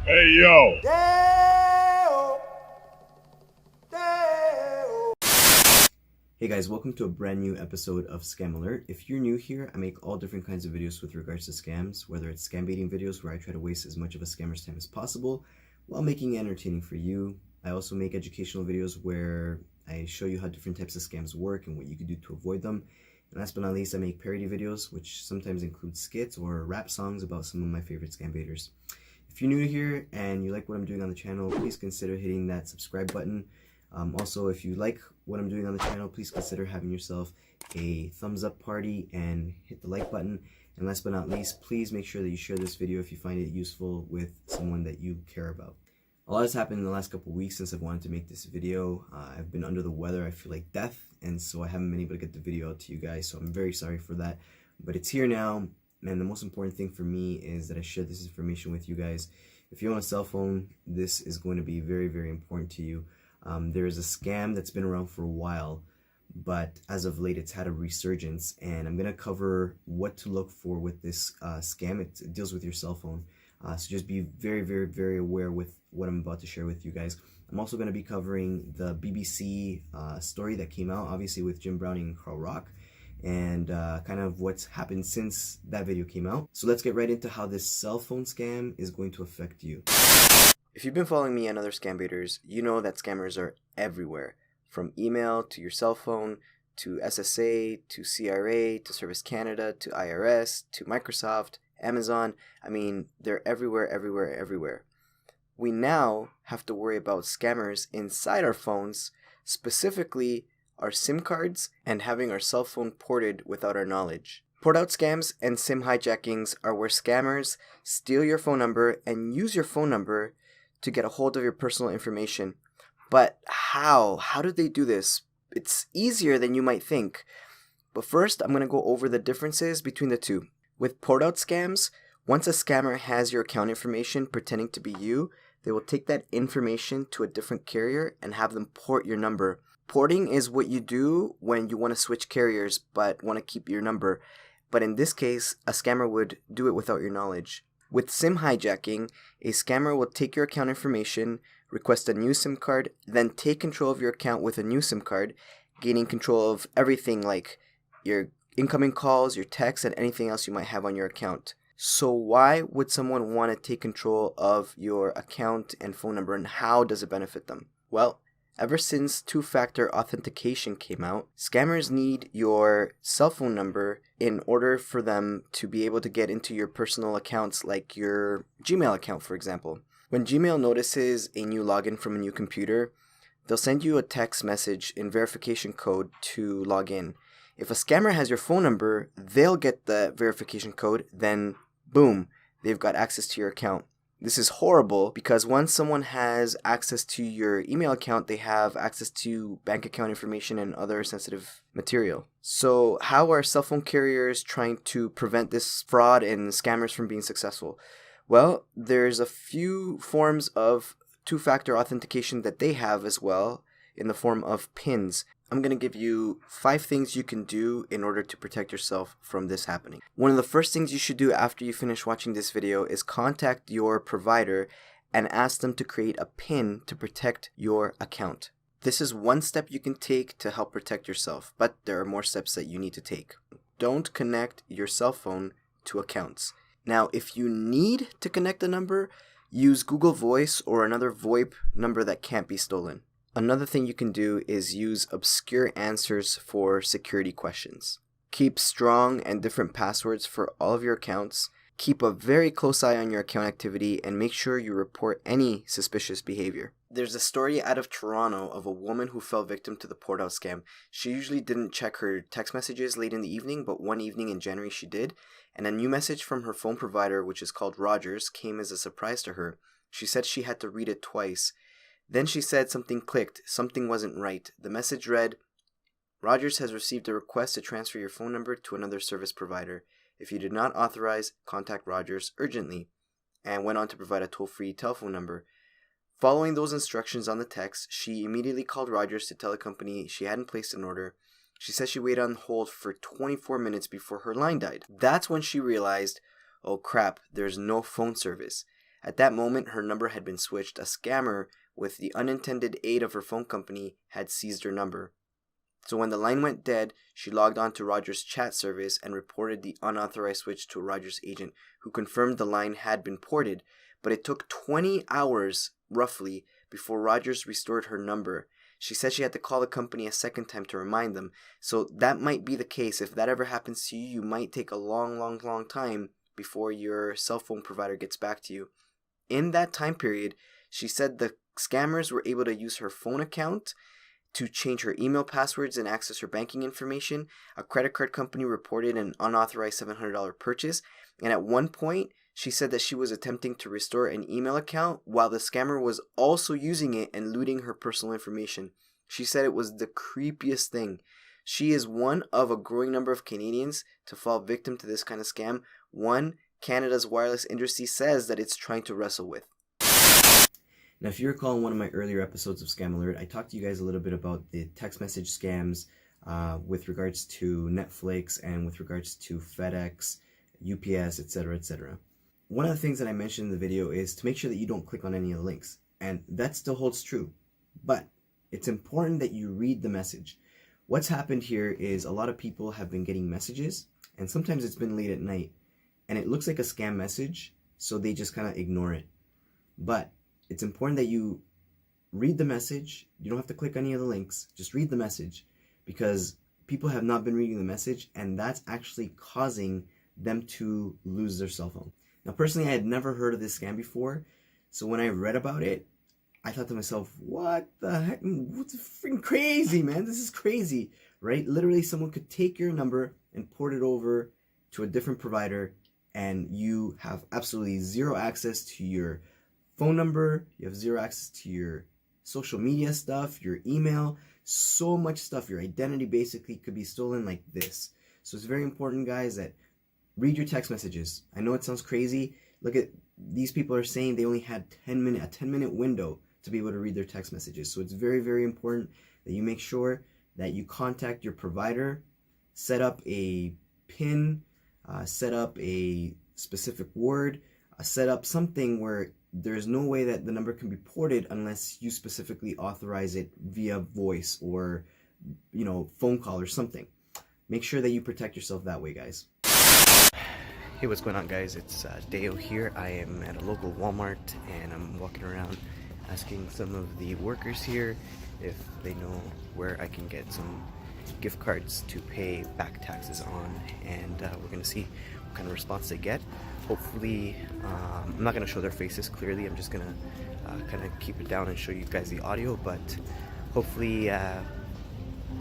HeyO! Hey guys, welcome to a brand new episode of ScamAlert. If you're new here, I make all different kinds of videos with regards to scams, whether it's scam baiting videos where I try to waste as much of a scammer's time as possible while making it entertaining for you. I also make educational videos where I show you how different types of scams work and what you can do to avoid them. And last but not least, I make parody videos, which sometimes include skits or rap songs about some of my favorite scam baiters. If you're new here and you like what I'm doing on the channel, please consider hitting that subscribe button. Also, if you like what I'm doing on the channel, please consider having yourself a thumbs up party and hit the like button. And last but not least, please make sure that you share this video if you find it useful with someone that you care about. A lot has happened in the last couple of weeks since I've wanted to make this video. I've been under the weather, I feel like death, and so I haven't been able to get the video out to you guys, so I'm very sorry for that. But it's here now, and the most important thing for me is that I share this information with you guys. If you own a cell phone, this is going to be very, very important to you. There is a scam that's been around for a while, but as of late it's had a resurgence, and I'm going to cover what to look for with this scam. It deals with your cell phone, so just be very, very, very aware with what I'm about to share with you guys. I'm also going to be covering the BBC story that came out, obviously with Jim Browning and Karl Rock, and kind of what's happened since that video came out. So let's get right into how this cell phone scam is going to affect you. If you've been following me and other scam baiters, you know that scammers are everywhere. From email to your cell phone, to SSA, to CRA, to Service Canada, to IRS, to Microsoft, Amazon. I mean, they're everywhere, everywhere, everywhere. We now have to worry about scammers inside our phones, specifically our SIM cards and having our cell phone ported without our knowledge. Port out scams and SIM hijackings are where scammers steal your phone number and use your phone number to get a hold of your personal information. But how? How do they do this? It's easier than you might think. But first, I'm going to go over the differences between the two. With port out scams, once a scammer has your account information pretending to be you, they will take that information to a different carrier and have them port your number. Porting is what you do when you want to switch carriers but want to keep your number. But in this case, a scammer would do it without your knowledge. With SIM hijacking, a scammer will take your account information, request a new SIM card, then take control of your account with a new SIM card, gaining control of everything like your incoming calls, your texts, and anything else you might have on your account. So why would someone want to take control of your account and phone number, and how does it benefit them? Well, ever since two-factor authentication came out, scammers need your cell phone number in order for them to be able to get into your personal accounts, like your Gmail account, for example. When Gmail notices a new login from a new computer, they'll send you a text message in verification code to log in. If a scammer has your phone number, they'll get the verification code, then boom, they've got access to your account. This is horrible because once someone has access to your email account, they have access to bank account information and other sensitive material. So how are cell phone carriers trying to prevent this fraud and scammers from being successful? Well, there's a few forms of two-factor authentication that they have as well in the form of PINs. I'm going to give you 5 things you can do in order to protect yourself from this happening. One of the first things you should do after you finish watching this video is contact your provider and ask them to create a PIN to protect your account. This is one step you can take to help protect yourself, but there are more steps that you need to take. Don't connect your cell phone to accounts. Now, if you need to connect a number, use Google Voice or another VoIP number that can't be stolen. Another thing you can do is use obscure answers for security questions. Keep strong and different passwords for all of your accounts. Keep a very close eye on your account activity and make sure you report any suspicious behavior. There's a story out of Toronto of a woman who fell victim to the port out scam. She usually didn't check her text messages late in the evening, but one evening in January she did, and a new message from her phone provider, which is called Rogers, came as a surprise to her. She said she had to read it twice. Then she said something clicked, something wasn't right. The message read, "Rogers has received a request to transfer your phone number to another service provider. If you did not authorize, contact Rogers urgently," and went on to provide a toll-free telephone number. Following those instructions on the text, she immediately called Rogers to tell the company she hadn't placed an order. She says she waited on hold for 24 minutes before her line died. That's when she realized, oh crap, there's no phone service. At that moment, her number had been switched. A scammer, with the unintended aid of her phone company, had seized her number. So when the line went dead, she logged on to Rogers' chat service and reported the unauthorized switch to a Rogers agent, who confirmed the line had been ported, but it took 20 hours, roughly, before Rogers restored her number. She said she had to call the company a second time to remind them. So that might be the case. If that ever happens to you, you might take a long time before your cell phone provider gets back to you. In that time period, she said the scammers were able to use her phone account to change her email passwords and access her banking information. A credit card company reported an unauthorized $700 purchase. And at one point, she said that she was attempting to restore an email account while the scammer was also using it and looting her personal information. She said it was the creepiest thing. She is one of a growing number of Canadians to fall victim to this kind of scam. One Canada's wireless industry says that it's trying to wrestle with. Now, if you recall in one of my earlier episodes of ScamAlert, I talked to you guys a little bit about the text message scams with regards to Netflix and with regards to FedEx, UPS, etc., etc. One of the things that I mentioned in the video is to make sure that you don't click on any of the links. And that still holds true. But it's important that you read the message. What's happened here is a lot of people have been getting messages, and sometimes it's been late at night, and it looks like a scam message, so they just kind of ignore it. But it's important that you read the message. You don't have to click any of the links. Just read the message, because people have not been reading the message, and that's actually causing them to lose their cell phone. Now, personally, I had never heard of this scam before, so when I read about it, I thought to myself, what the heck? What's freaking crazy, man? This is crazy, right? Literally, someone could take your number and port it over to a different provider, and you have absolutely zero access to your phone number. You have zero access to your social media stuff, your email, so much stuff. Your identity basically could be stolen like this. So it's very important, guys, that read your text messages. I know it sounds crazy. Look at these people are saying they only had a 10-minute window to be able to read their text messages. So it's very important that you make sure that you contact your provider, set up a PIN, set up a specific word, set up something where there's no way that the number can be ported unless you specifically authorize it via voice or, phone call or something. Make sure that you protect yourself that way, guys. Hey, what's going on, guys? It's HeyO here. I am at a local Walmart, and I'm walking around asking some of the workers here if they know where I can get some gift cards to pay back taxes on, and we're going to see what kind of response they get. Hopefully, I'm not going to show their faces clearly. I'm just going to kind of keep it down and show you guys the audio, but hopefully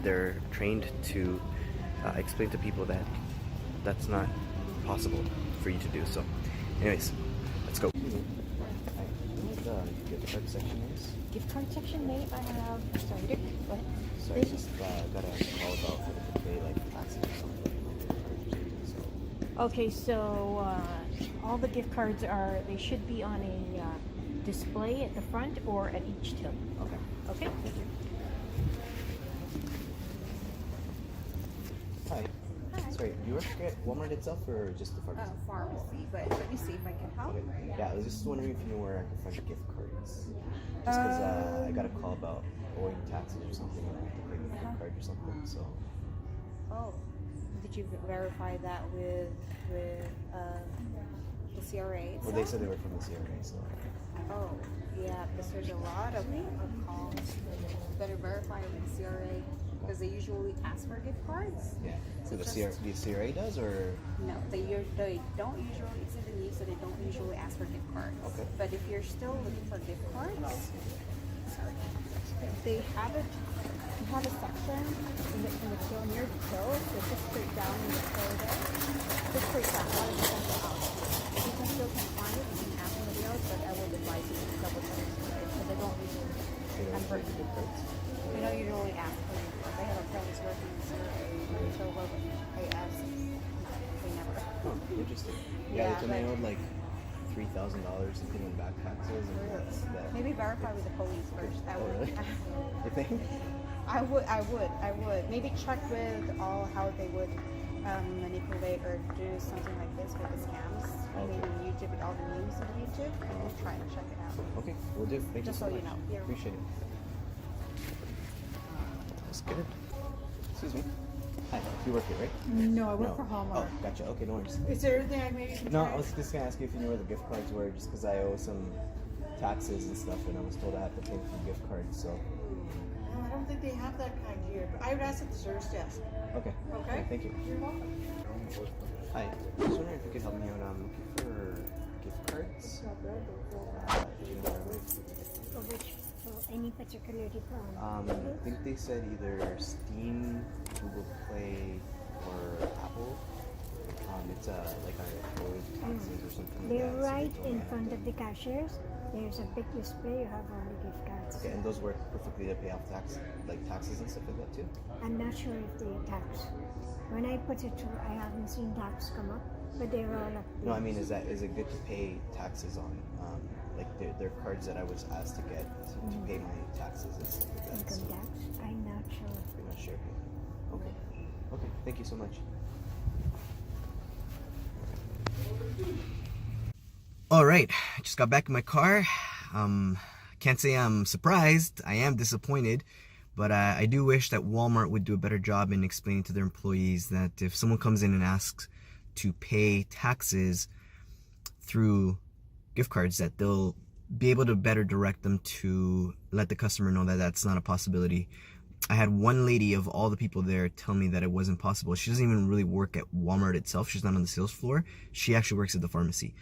they're trained to explain to people that that's not possible for you to do. So anyways, let's go. Gift card section is? Gift card section, mate. I have. Sorry, go ahead. Sorry, just got a call about for them to pay like taxes or something. Okay, so all the gift cards they should be on a display at the front or at each till. Okay. Okay. Thank you. Hi. Hi. Sorry, do you work at Walmart itself or just the pharmacy? Pharmacy, but let me see if I can help. Okay. Yeah, I was just wondering if you know where I can find gift cards. Just because I got a call about owing taxes or something, and I have to pay the gift card or something. So. Oh, did you verify that with the CRA itself? Well, they said they were from the CRA, so. Oh, yeah, because there's a lot of calls. You better verify with the CRA because they usually ask for gift cards. Yeah. So the CRA does, or? No, they don't usually. It's in the news, so they don't usually ask for gift cards. Okay. But if you're still looking for gift cards, they have a section in the till near the till, so just straight down in the till there. Just straight down, not in the central out. If you can still find it, you can ask somebody else, but I would advise you to double check because they don't usually convert to gift cards. They don't usually ask for gift cards. They have a friend who's working in CRA, so I asked, they never. Oh, interesting. Yeah, they told me I owed like $3,000 something in back taxes, and that's that. Maybe verify with the police first. That Oh, would. really? You think? I would. Maybe check with how they would manipulate or do something like this with the scams. Okay. Maybe you distribute all the news on YouTube, and we'll try and check it out. Okay, we'll do. Thank Just you so so you much. know. You're Appreciate it. That's good. Excuse me. Hi, you work here, right? No, I work No. for Hallmark. Oh, gotcha. Okay, no worries. Is there anything I maybe can No, try? I was just gonna ask you if you knew where the gift cards were, just because I owe some taxes and stuff, and I was told I have to pay for gift cards. So, No, I don't think they have that kind here. But I would ask at the service desk. okay. Okay. Thank you. You're welcome. Hi. I was wondering if you could help me out. I'm looking for gift cards. For which, for any particular I think they said either Steam, Google Play, or Apple. It's like our employee taxes or something. They're like that, so right they in don't front have of the cashiers. There's a big display. You have all the gift cards. Okay, and those work perfectly to pay off taxes and stuff like that too. I'm not sure if they tax. When I put it through, I haven't seen tax come up, but they're all up. No, I mean, is it good to pay taxes on? Like they're cards that I was asked to get to pay my taxes and stuff like that. Income So tax. I'm not sure. you're not sure. Okay. Okay. Thank you so much. All right, I just got back in my car. Can't say I'm surprised. I am disappointed, but I do wish that Walmart would do a better job in explaining to their employees that if someone comes in and asks to pay taxes through gift cards, that they'll be able to better direct them to let the customer know that that's not a possibility. I had one lady of all the people there tell me that it wasn't possible. She doesn't even really work at Walmart itself. She's not on the sales floor. She actually works at the pharmacy,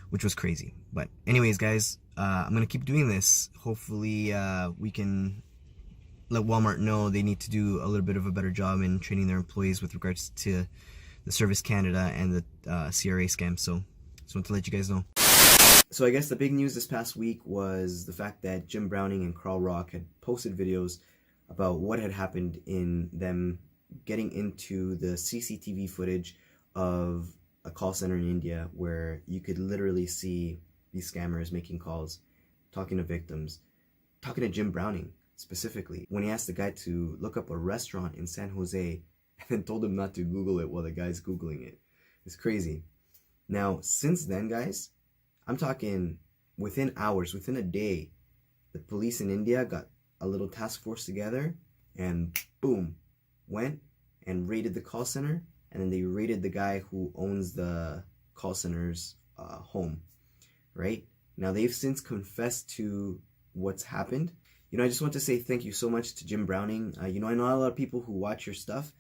which was crazy. But anyways, guys, I'm going to keep doing this. Hopefully we can let Walmart know they need to do a little bit of a better job in training their employees with regards to the Service Canada and the CRA scam. So just want to let you guys know. So I guess the big news this past week was the fact that Jim Browning and Karl Rock had posted videos about what had happened in them getting into the CCTV footage of a call center in India where you could literally see these scammers making calls, talking to victims, talking to Jim Browning specifically. When he asked the guy to look up a restaurant in San Jose and then told him not to Google it while the guy's Googling it. It's crazy. Now, since then, guys, I'm talking within hours, within a day, the police in India got a little task force together and boom, went and raided the call center, and then they raided the guy who owns the call center's home, right? Now they've since confessed to what's happened. You know, I just want to say thank you so much to Jim Browning. You know, I know a lot of people who watch your stuff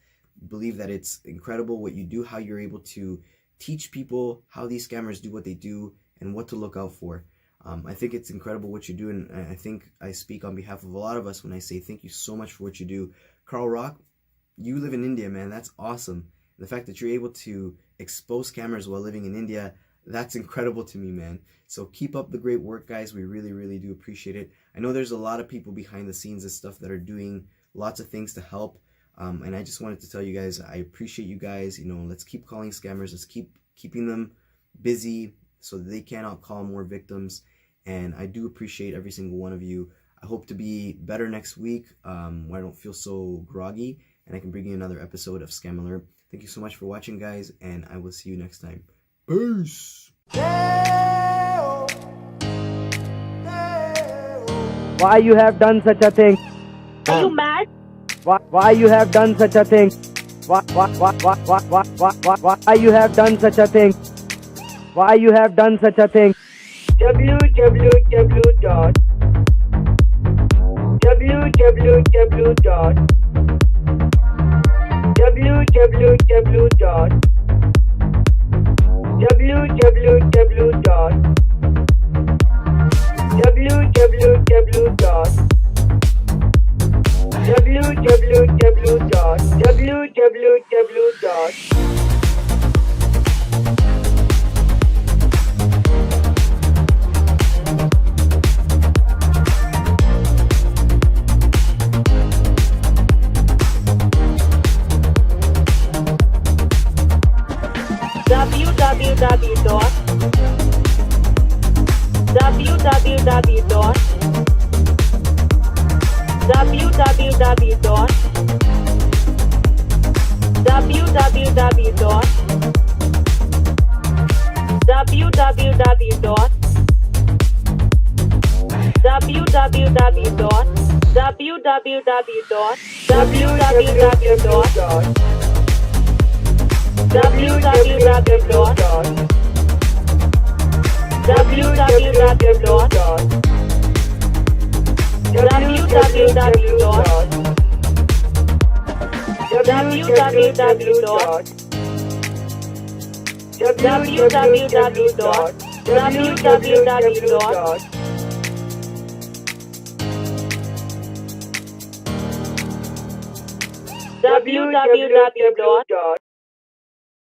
believe that it's incredible what you do, how you're able to teach people how these scammers do what they do and what to look out for. I think it's incredible what you do, and I think I speak on behalf of a lot of us when I say thank you so much for what you do. Karl Rock, you live in India, man. That's awesome. And the fact that you're able to expose scammers while living in India, that's incredible to me, man. So keep up the great work, guys. We really, really do appreciate it. I know there's a lot of people behind the scenes and stuff that are doing lots of things to help. And I just wanted to tell you guys, I appreciate you guys. You know, let's keep calling scammers. Let's keep keeping them busy so that they can outcall more victims. And I do appreciate every single one of you. I hope to be better next week where I don't feel so groggy and I can bring you another episode of ScamAlert. Thank you so much for watching, guys, and I will see you next time. Peace! Why you have done such a thing? Are you mad? Why you have done such a thing? Why you have done such a thing? Why you have done such a thing? www dot www www.